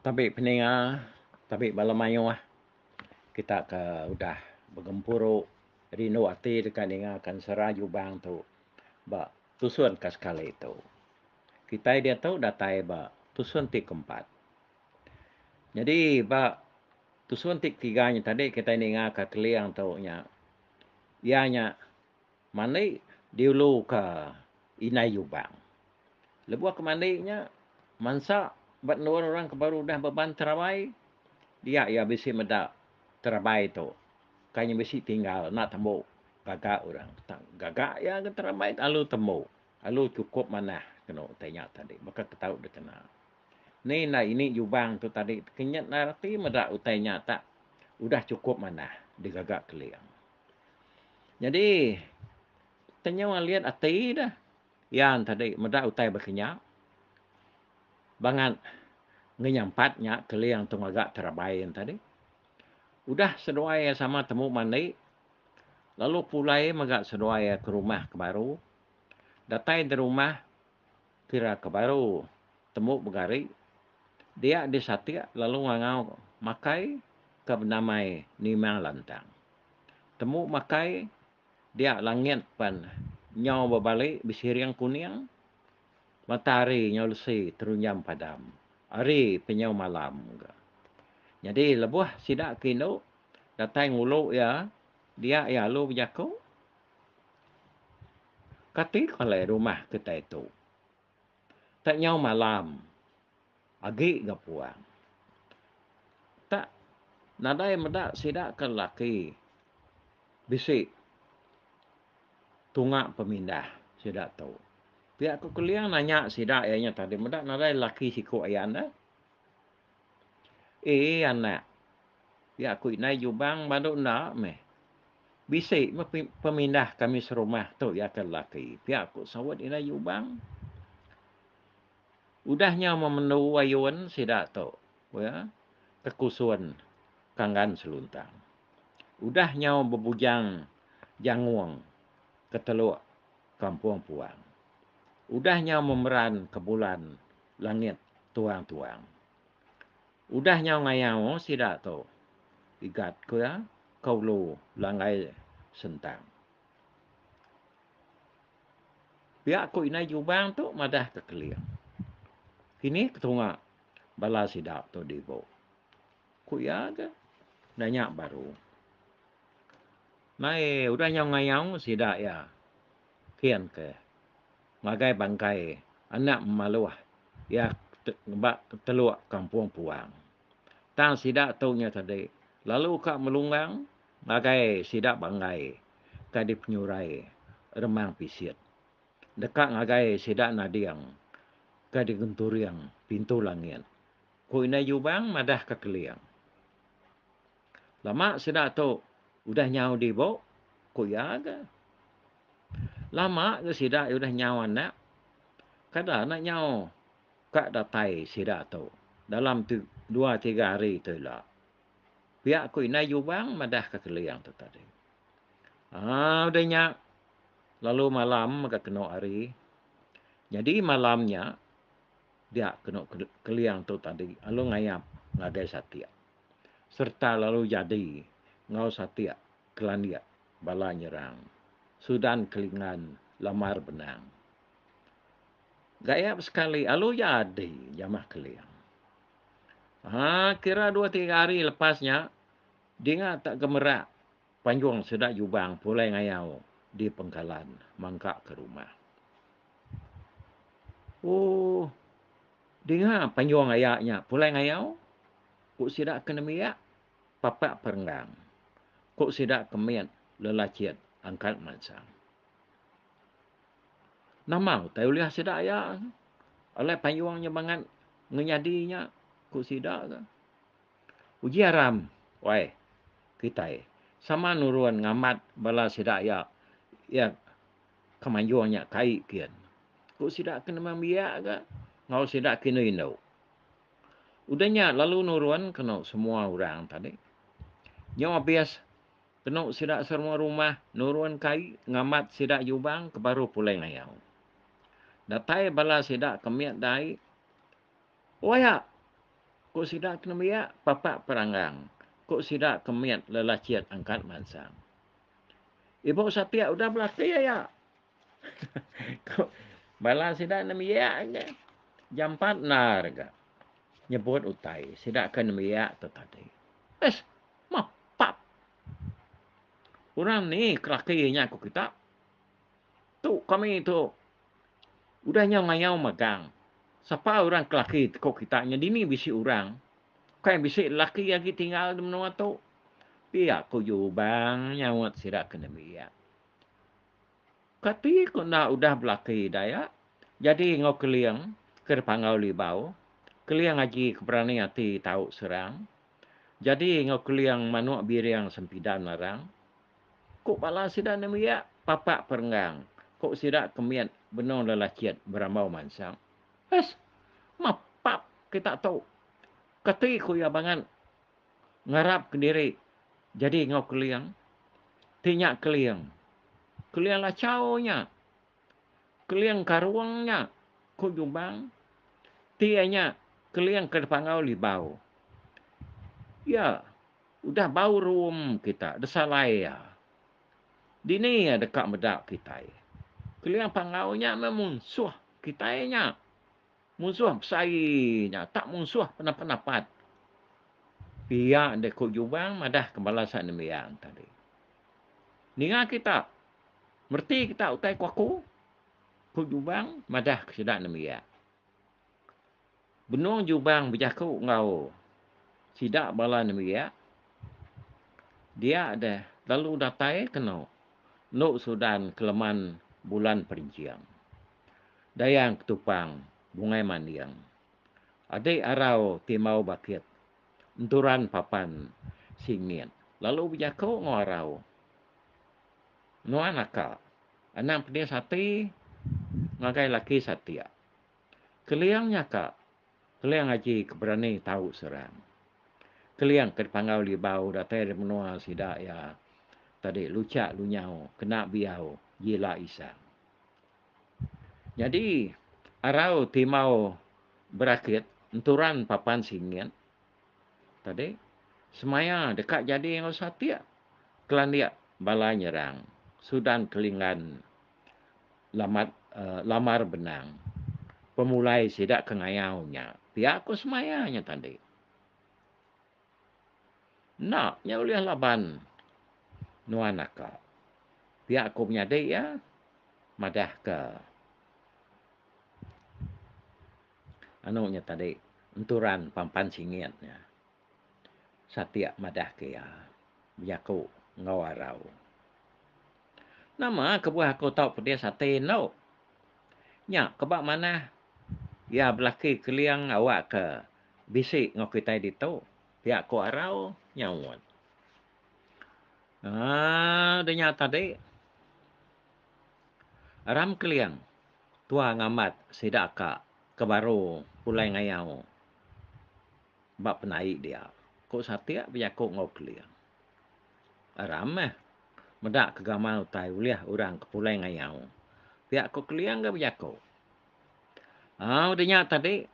Tapi peninga, tapi balamayo kita ke udah bergempuru rino ati dekat ninga kan seraju bang tu ba tusun kas kali itu. Kita dia tahu datai ba tusun ti keempat. Jadi ba tusun ti tiganya tadi kita ninga ke keliang tu nya. Ianya mana diulu ke inai yubang. Lebuah ke mandinya mansa bat nur orang ke baru dah beban terawai dia ya bisi medak terabai tu. Kanya bisi tinggal nak temu gagak orang. Gagak ya ke terabai alu temu. Alu cukup mana kena tanya tadi. Maka ketahu dia kena. Ni na ini jubang tu tadi. Kenyat narti medak utainya tak. Udah cukup mana di gagak keliang. Jadi tanya lihat ati dah. Yang tadi medak utai berkenyak. Bangan ngenyampatnya keliang tu agak terabai tadi. Udah sesuai sama temu mandi. Lalu pulai magak sesuai ke rumah ke baru. Datai di rumah kira ke baru. Temu begari. Dia di satia lalu ngangau makai ke namai nimang lantang. Temu makai dia langit pan nyau berbalik bisiriang kuning. Matahari nyolusi terunyam padam. Hari penyau malam. Jadi lebuh sidak kino. Datai ngulu ya. Dia ya lu berjaku. Kati kalai rumah kita itu. Tak nyau malam. Agi gapuang. Tak nadai medak sidak ke laki. Bisik. Tungak pemindah. Sidak tahu. Pihak ku keliang nanya sidak ianya tadi. Medak nadai laki siku ayana. Anak. Pihak ku inai jubang baduk nak meh. Bisik pemindah kami serumah tu ya ke laki. Pihak ku sawat inai jubang. Udahnya memenuhi ayuan sidak tahu. Ya. Kekusuan kanggan seluntang. Udahnya berbujang janguang keteluk kampung puang. Udahnya memeran ke bulan langit tuang-tuang. Udahnya ngayau sidak tu. Igat ku ya kau lu langai sentang. Pihak ku inai jubang tu madah kekeliang. Kini ketunga bala sidak tu dibo. Ku ya ke nanya baru. Mai udahnya ngayau sidak ya. Kian ke. Magai bangkai anak maluah. Ya teluk kampung puang. Tang sidak taunya tadi. Lalu kak melunggang. Magai sidak bangkai. Kadi penyurai. Remang pisit. Dekat ngagai sidak nadiang. Kadi genturiang. Pintu langit. Ku inai jubang madah kekeliang. Lama sidak tau. Udah nyau di bawah. Ku ya ke. Lama ke sidak udah nyau anak. Kada nak nyau. Kak datai sidak tu. Dalam 2-3 hari tu lah. Pihak ku inai jubang madah kekeliang tu tadi. Udah nyak. Lalu malam maka kena hari. Jadi malamnya. Dia kena keliang tu tadi. Lalu ngayap. Ngadai satia. Serta lalu jadi. Ngau satia. Kelania. Bala nyerang. Sudan kelingan. Lamar benang. Gayap sekali. Lalu jadi. Jamah keliang. Kira 2-3 hari lepasnya. Dia tak gemerak. Panjang sedak jubang. Pulai ngayau. Di pengkalan. Mangkak ke rumah. Dia panjang ayaknya. Pulai ngayau. Kuk sedak kena miyak. Papak perenggang. Kuk sedak kemiat. Lelaciat. Angkat mansang. Namau. Tahu lihat sedak ayak. Oleh panjangnya banget. Ngenyadinya. Kuk sedak ke. Uji haram. Wai. Kita sama nuruan ngamat bala sidak ya kemanjuannya kai kian. Kok sidak kena membiak ke? Ngau sidak kena indau. Udahnya lalu nuruan kena semua orang tadi. Nyawa bias kena sidak semua rumah nuruan kai ngamat sidak jubang ke baru pulai ngayau. Datai bala sidak kemiat dai. Waya. Kok sidak kena miak papak peranggang. Kok sidak kemiat lelaciat angkat mansang. Ibu Satya udah berlatih ya. Kok bala sidak kena miak ke. Jam 4 nar ke. Nyebut utai. Sidak kena miak tu tadi. Mapap. Orang ni kelakinya aku kita. Tu kami tu. Udahnya ngayau magang. Siapa orang kelaki kok kita. Jadi ni bisi orang. Kan bisi laki yang tinggal di menua tu. Pihak ko jubang nyawat sidak kena miak. Kati ko na udah belaki daya. Jadi ngau keliang kerpangau libau. Keliang aji keberani hati tahu serang. Jadi ngau keliang manuk biriang sempidan larang. Kok bala sidak nemiak papak perenggang. Kok sidak kemiat benong lelaciat beramau mansang. Mapap kita tahu. Kati ko ya bangan ngarap ke diri. Jadi ngau keliang. Tinyak keliang. Keliang lah caunya. Keliang karuangnya. Kok jubang. Tianya keliang kerpangau libau. Ya, udah bau rum kita. Desalai ya. Dini ya dekat medak kita. Keliang pangaunya memang musuh kitanya. Musuh besainya. Tak musuh pendapat. Pihak dekuk jubang madah kembalasan demikian tadi. Ninga kita. Merti kita utai kuaku. Kuk jubang madah kesedak demikian. Benung jubang berjaku ngau. Sidak bala demikian. Dia ada. Lalu datai kena. Nuk sudan keleman bulan perinciang. Dayang ketupang bungai mandiang. Adik arau timau bakit. Enturan papan singit. Lalu berjaku ngau Nuan nakal. Anak pedia sati. Ngagai laki satia. Keliangnya kak. Keliang haji keberani tahu serang. Keliang kerpangau libau. Datai dari menua sidak ya. Tadi lucak lunyau. Kena biau. Gila isang. Jadi. Arau timau berakit. Enturan papan singit. Tadi. Semaya dekat jadi yang satia. Kelan dia bala nyerang. Sudan kelingan lamar benang. Pemulai sidak kengayaunya. Pihak aku semayanya tadi. Nak, nya uliah laban. Nuanaka. Pihak aku punya adik ya. Madah ke. Anunya tadi. Enturan pampan singitnya. Satia madah ke ya. Biaku ngawarau. Nama kebuah aku tahu pedia sate no. Nya kebak mana? Ya belaki keliang awak ke. Bisik ngau kita dito. Pihak aku arau nyawat. Dia tadi. Aram keliang. Tua ngamat sidak kak. Kebaru pulai ngayau. Bak penaik dia. Kok satia biakuk ngau keliang. Aram medak kegamal utai uliah orang kepulai ngayau. Pihak ku keliang ke biakuk. Dia tadi.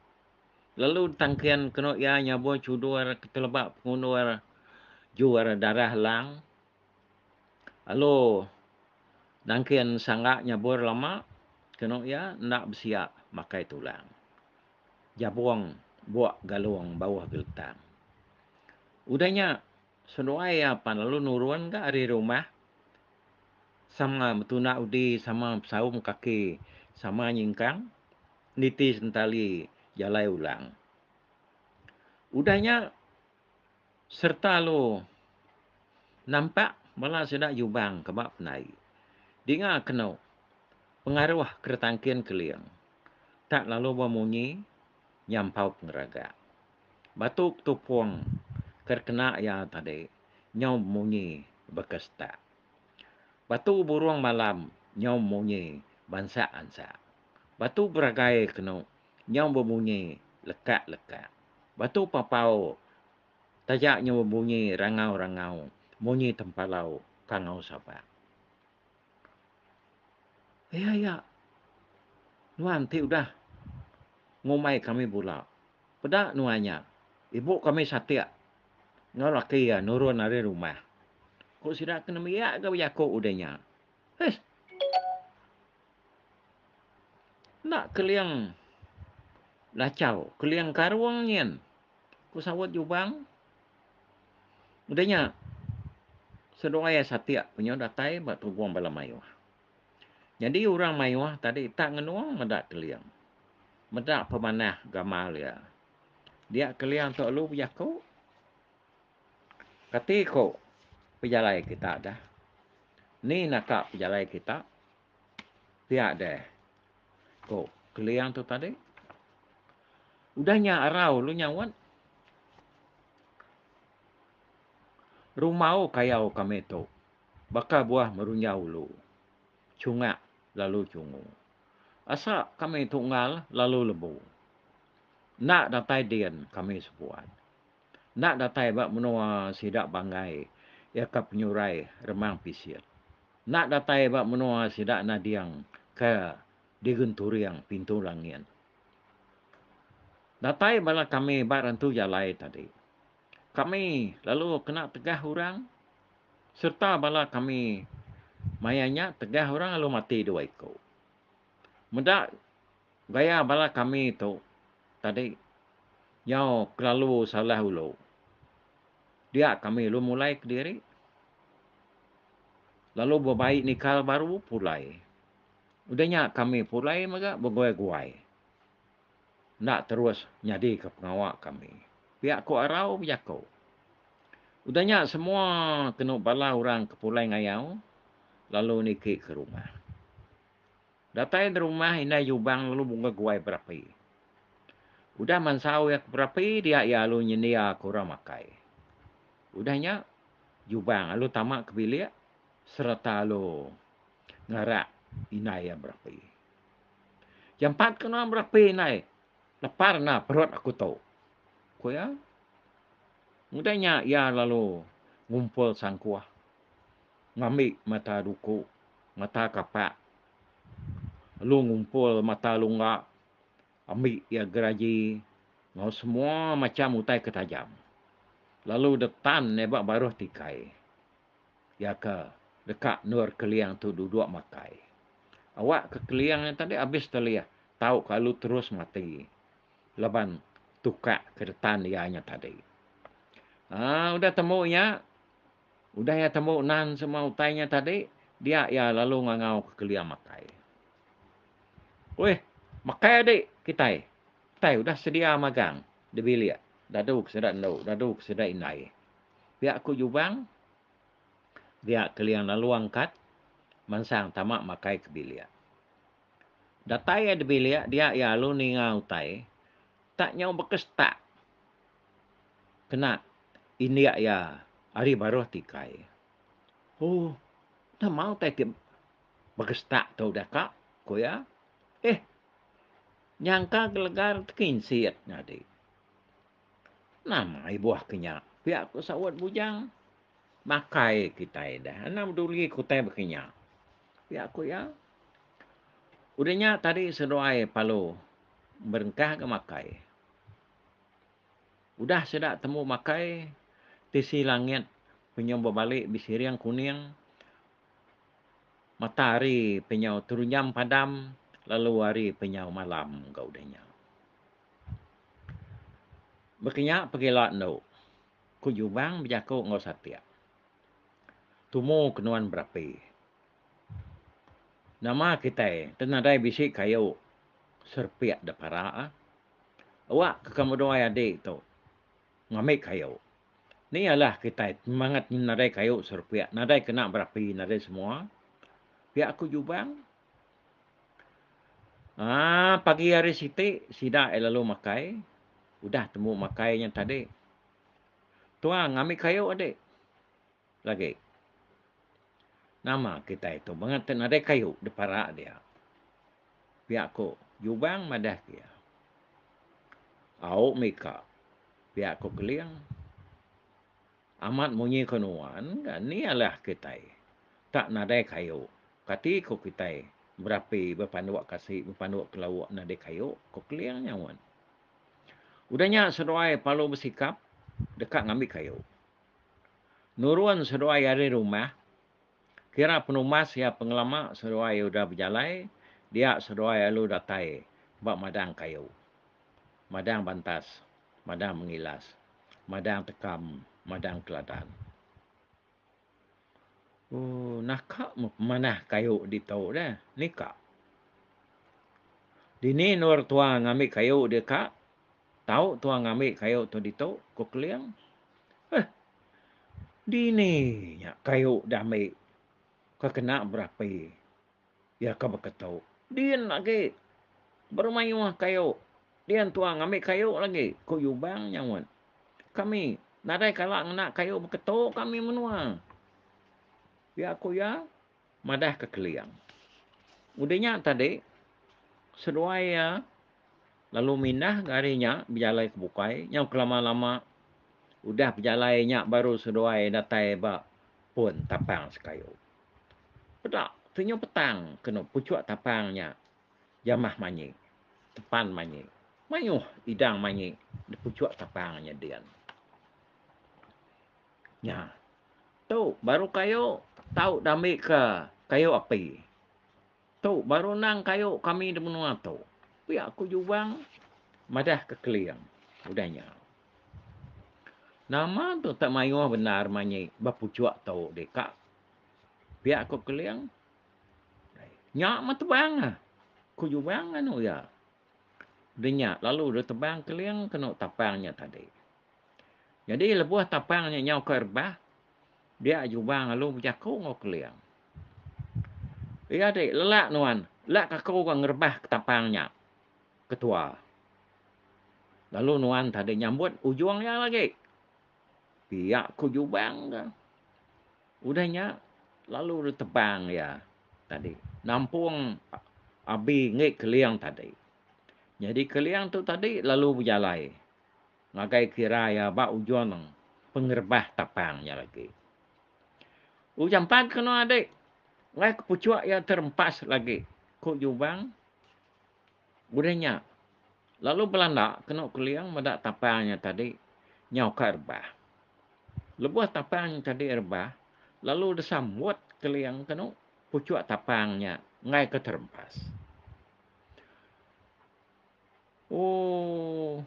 Lalu tangkian kena ia nyabur cudur ketelebak pengundur juara darah lang. Lalu tangkian sanggak nyabur lama. Kena ia nak bersiap makai tulang. Jabuang buak galuang bawah geltang. Udahnya senuai apa lalu nuruan ke hari rumah. Sama betuna udi sama saum kaki sama nyingkang. Niti sentali jalai ulang. Udahnya serta lo nampak malah sedak jubang kebab naik. Dengar kena pengaruh keretangkian keliang. Tak lalu bemunyi nyampau pengeraga. Batuk tupuang kerkena ya tadi. Nyau munyi bekas tak. Batu burung malam nyau munyi bansa-ansa. Batu beragai kena nyau berbunyi lekak-lekak. Batu papau tajaknya berbunyi rangau-rangau. Munyi tempalau kangau sabak. Ya. Nuan ti udah ngomai kami pula. Pedak nuanya. Ibu kami satia. Ngau laki ya nurun dari rumah. Kok sidak kena miyak ke berjakuk udahnya. Nak keliang lacau. Keliang karuang yan. Ku sawat jubang. Udahnya. Sedoa ya satia. Punya datai buat tubuang bala mayuah. Jadi orang mayuah tadi tak ngenuang medak keliang. Medak pemanah gamal ya. Dia keliang tok lu berjakuk. Kati ko pejalai kita dah. Ni nakak pejalai kita. Tiak deh. Ko keliang tu tadi. Udahnya arau lu nyawat. Rumau kayau kami tu. Baka buah merunyau lu. Cungak lalu cungu. Asa kami tunggal lalu lebu. Nak datai dian kami sebuat. Nak datai bak menua sidak banggai. Ya kap nyurai remang pisiat. Nak datai bak menua sidak nadiang ke digenturiang pintu langian. Datai bala kami barantu jalai tadi. Kami lalu kena tegah orang. Serta bala kami mayanya tegah orang lalu mati dua ikut. Mudah gaya bala kami tu tadi yang kelalu salah ulu. Dia kami lu mulai ke diri. Lalu berbaik nikah baru pulai. Udahnya kami pulai maka berguai-guai. Nak terus nyadi ke pengawak kami. Pihak ku arau berjakau. Udahnya semua kena bala orang ke pulai ngayau. Lalu nikik ke rumah. Datai di rumah ini jubang lalu bunga guai berapi. Udah mansau ya berapi dia ya lalu nyenia kurang makai. Udahnya jubang lalu tamak ke bilik. Serta lalu ngarak inai yang berapi. Yang empat kena berapi inai. Lepar na perut aku tahu. Kau ya? Mudahnya ia lalu ngumpul sangkuah. Ngambil mata duku. Mata kapak. Lalu ngumpul mata lunggak. Ambil ia geraji. Ngau semua macam utai ketajam. Lalu detan nebak baruh tikai. Ya ke dekat nur keliang tu duduk makai. Awak ke keliang yang tadi habis terlihat. Tahu kalau terus mati. Leban tukak ke detan ianya tadi. Udah temunya. Udah ya temu nan semua utainya tadi. Dia ya lalu ngangau ke keliang makai. Weh, makai adik kita. Kita udah sedia magang. Di bilik. Daduk sedak no. Daduk sedak inai. Pihak ku jubang. Dia keliang lalu angkat. Mansang tamak makai ke bilik. Datai ya di bilik. Dia ya lalu ningau utai. Tak nyau bekestak. Kena. Ini ya. Hari baru tikai. Oh. Dah mau tak bekestak tau dah kak. Kau ya. Nyangka gelegar tekinsiat nadi. Nama ibuah kenyak. Pihak ku sawat bujang. Makai kita dah. Enam dulu kutai berkenyak. Pihak ku ya. Udahnya tadi sedoai palu. Berengkah ke makai. Udah sedak temu makai. Tisi langit. Penyom berbalik bisiriang kuning. Matahari penyau terunyam padam. Lalu hari penyau malam kau udahnya. Berkenyak pergi lot no. Ku jubang berjakuk ngau satia. Tumu kenuan berapi. Nama kita tenadai bisik kayu serpiak da para. Awak kekamudoi adik tu. Ngamik kayu. Ni ialah kita semangat nadai kayu serpiak. Nadai kena berapi, nadai semua. Pihak aku jubang. Pagi hari siti, sidak lalu makai. Udah temu makainya tadi. Tuang, ngamik kayu adik. Lagi. Nama kita itu. Bangat nadai kayu da para dia. Pihak aku jubang madah dia. Au mika. Pihak aku keliang. Amat munyi kenuan. Ni adalah kita. Tak nadai kayu. Kati ko kita. Berapi berpanduak kasih. Berpanduak kelawak nadai kayu. Ko keliang nyawan. Udahnya seruai palu bersikap dekat ngambil kayu. Nurun seruai dari rumah. Kira penumas ya pengelama seruai udah berjalai. Dia seruai lalu datai. Bak madang kayu. Madang bantas. Madang mengilas. Madang tekam. Madang teladan. Oh, nakak mana kayu di tau dah. Nikak. Dini nur tuang ngambil kayu dia kak. Tahu tuang ngambil kayu tu di tau. Kau keliang. Dini kayu dah ambil. Kau kena berapa? Ya kau berketau. Dia lagi. Bermain kayu. Dia tuang ambil kayu lagi. Kau yubang nyawan. Kami. Nadai kalak nak kayu berketau kami menua. Ya aku ya. Madah ke keliang. Udahnya tadi. Seruai ya. Lalu mindah garinya. Berjalai ke bukai. Yang kelama-lama. Udah berjalainya baru seruai datai bak. Pun tapang sekayu. Pedak. Tanya petang. Kena pucuk tapangnya. Jamah manyi. Tepan manyi. Mayuh idang manyi. Di pucuk tapangnya dia. Ya. Tu baru kayu. Tahu dami ke kayu api. Tu baru nang kayu kami di menua tu. Pihak aku jubang. Madah ke keliang. Udahnya. Nama tu tak mayuh benar manyi. Bapucuk tu dekat. Pihak aku keliang. Nyak mah tebang lah. Ku jubang anu ya. Denyak. Lalu dia tebang keliang kena tapangnya tadi. Jadi lebuh tapangnya nyau ke erbah. Dia jubang lalu berjaku ngau keliang. Ya adik, lelak nuan. Lelak kakau kan ngerbah ke tapangnya. Ketua. Lalu nuan tadi nyambut ujungnya lagi. Pihak ku jubang kan. Udahnya. Lalu dia tebang ya. Tadi. Nampung abi ngik keliang tadi. Jadi keliang tu tadi lalu berjalai. Ngagai kira ya bak ujung pengerbah tapangnya lagi. Ujampan kena adik. Ngai kepucuk yang terempas lagi. Kuk jubang. Budahnya. Lalu Belanda kena keliang medak tapangnya tadi. Nyau ke erbah. Lebuh tapangnya tadi erbah. Lalu disambut keliang kena pucuk tapangnya. Ngai ke terempas. Oh.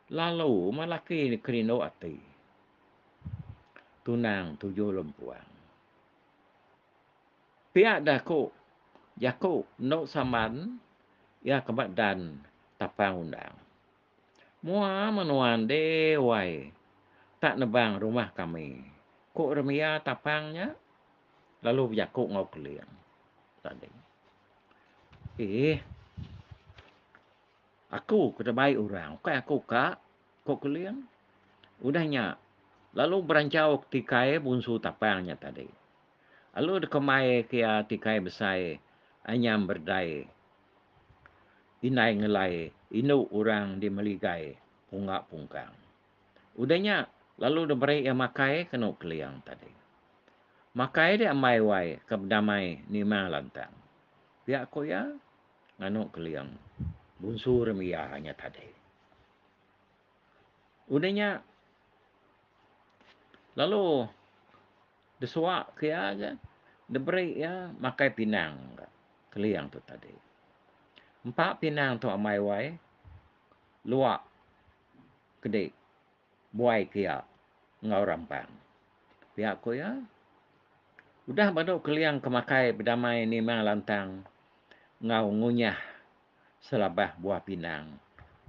Lalu malaki ni kerino ati. Tunang 7 lempuang. Pihak dah ko. Jaku no saman. Ya kebat dan tapang undang. Mua menuan dewai. Tak nebang rumah kami. Kok remia tapangnya. Lalu jaku ngau keliang. Tadi. Aku kena baik orang. Kau aku kak. Kok keliang. Udahnya. Lalu berancau tikai bunsu tapangnya tadi. Lalu dekemai kia tikai besai. Anyam berdai. Inai ngelai. Inu orang di meligai. Punggak pungkang. Udahnya. Lalu diberi yang makai kena keliang tadi. Makai dia amai wai. Kebdamai nima lantang. Pihak ko ya. Nganu keliang. Bunsu remiyahnya tadi. Udahnya. Lalu. Desuak kia aja. Diberi ya. Makai pinang. Keliang tu tadi. 4 pinang tu amai wai. Luak. Kedik. Buai kia. Ngau rampang. Pihak ko ya. Udah baru keliang kemakai berdamai ni mang lantang. Ngau ngunyah. Selabah buah pinang.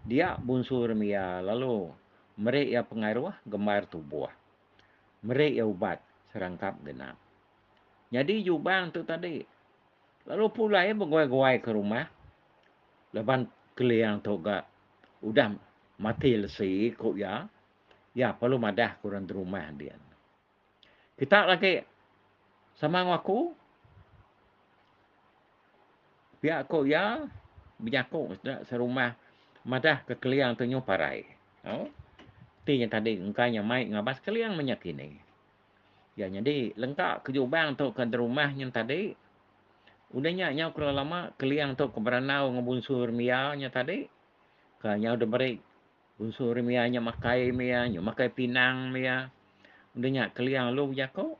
Dia bunsu remia. Lalu. Merik ya pengaruh. Gemar tu buah. Merik ya ubat. Serangkap genap. Jadi jubang tu tadi. Lalu pulai berguai-guai ke rumah. Lepas keliang tu gak. Udah mati lesi kok ya. Ya, perlu madah kurang di rumah dia. Kita lagi sama aku. Pihak aku ya. Berjaku serumah. Madah ke keliang tu parai. Oh. Ti yang tadi engkanya mai ngabas keliang menyakini. Ya, jadi lengkap kejubang tu ke rumah yang tadi. Udahnya kalau lama keliang tu ke beranau ngebunsur mialnya tadi. Kanya udah beri unsur mianya makai mianya makai pinang mia udahnya keliang lu jako.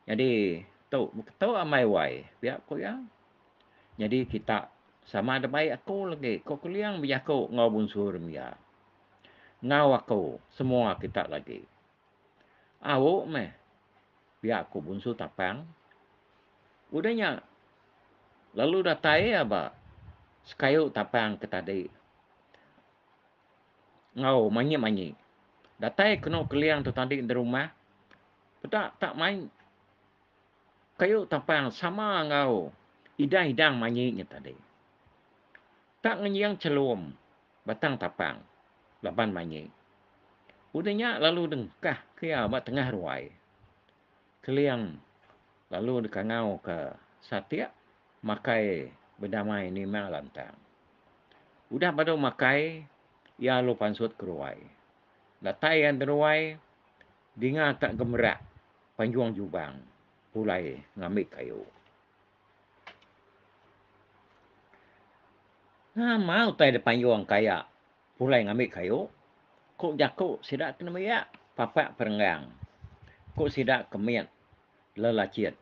Jadi tu amai wai biak ko ya. Jadi kita sama ada baik aku lagi. Kau keliang biak ko ngau unsur mia. Ngau aku semua kita lagi. Awak meh biak ko unsur tapang. Udahnya lalu datai apa? Sekayu tapang kita di ngau manyi. Datai kena keliang tu tadi di rumah. Pedak tak main kayu tapang sama ngau. Hidang manyinya tadi. Tak ngenyang celum. Batang tapang. Laban manyi. Udahnya lalu dengkah kia mak tengah ruai. Keliang lalu dekangau ke satia. Makai berdamai ni lantang. Udah pada makai. Ya lu pansut ke ruai. Datai yang deruai. Dinga tak gemerak. Panjuang jubang. Pulai ngambil kayu. Nah, mau tay depan yuang kaya. Pulai ngambil kayu. Kok jaku sidak kena meyak. Papak perenggang. Kok sidak kemiat. Lelaciat.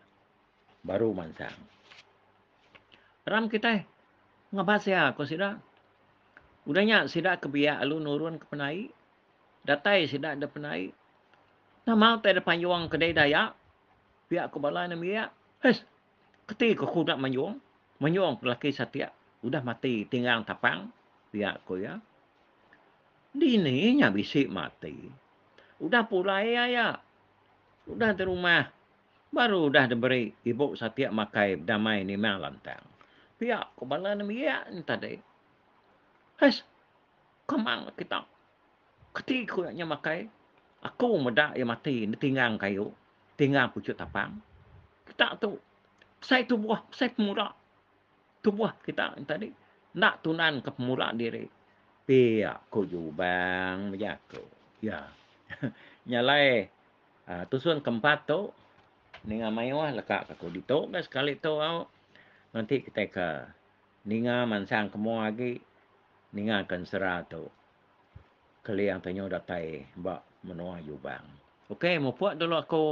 Baru mansang. Ram kita. Ngabas ya kok sidak. Udahnya sidak kebiak lu nurun ke penai. Datai sidak ada penai. Nah, mau tay depan yuang kedai dayak. Biak kebala na meyak. Hes. Ketika aku nak menyuang. Menyuang lelaki satia. Udah mati tinggal tapang. Biak ko ya. Dininya bisik mati. Udah pulai ya. Udah di rumah. Baru dah diberi ibu satia makai damai ni memang lantang. Pihak kebala ni biak ni tadi. Hes. Kemang kita. Ketika nya makai. Aku medak yang mati. Ni tinggal kayu. Tinggal pucuk tapang. Kita tu. Saya tu buah. Saya pemula. Tu buah kita tadi. Nak tunan ke pemula diri. Pihak ko jubang. Berjaku. Ya. Nyalai. Tusun keempat tu. Ninga maiwah lekak aku dito. Sekali tu nanti kita ke ninga mansang kemo lagi. Ninga akan serah tu. Kaliang tanyo datai. Mbak menua jubang. Okey, mau puak dulu aku.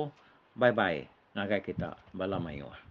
Bye-bye. Nagai kita. Bala maiwah.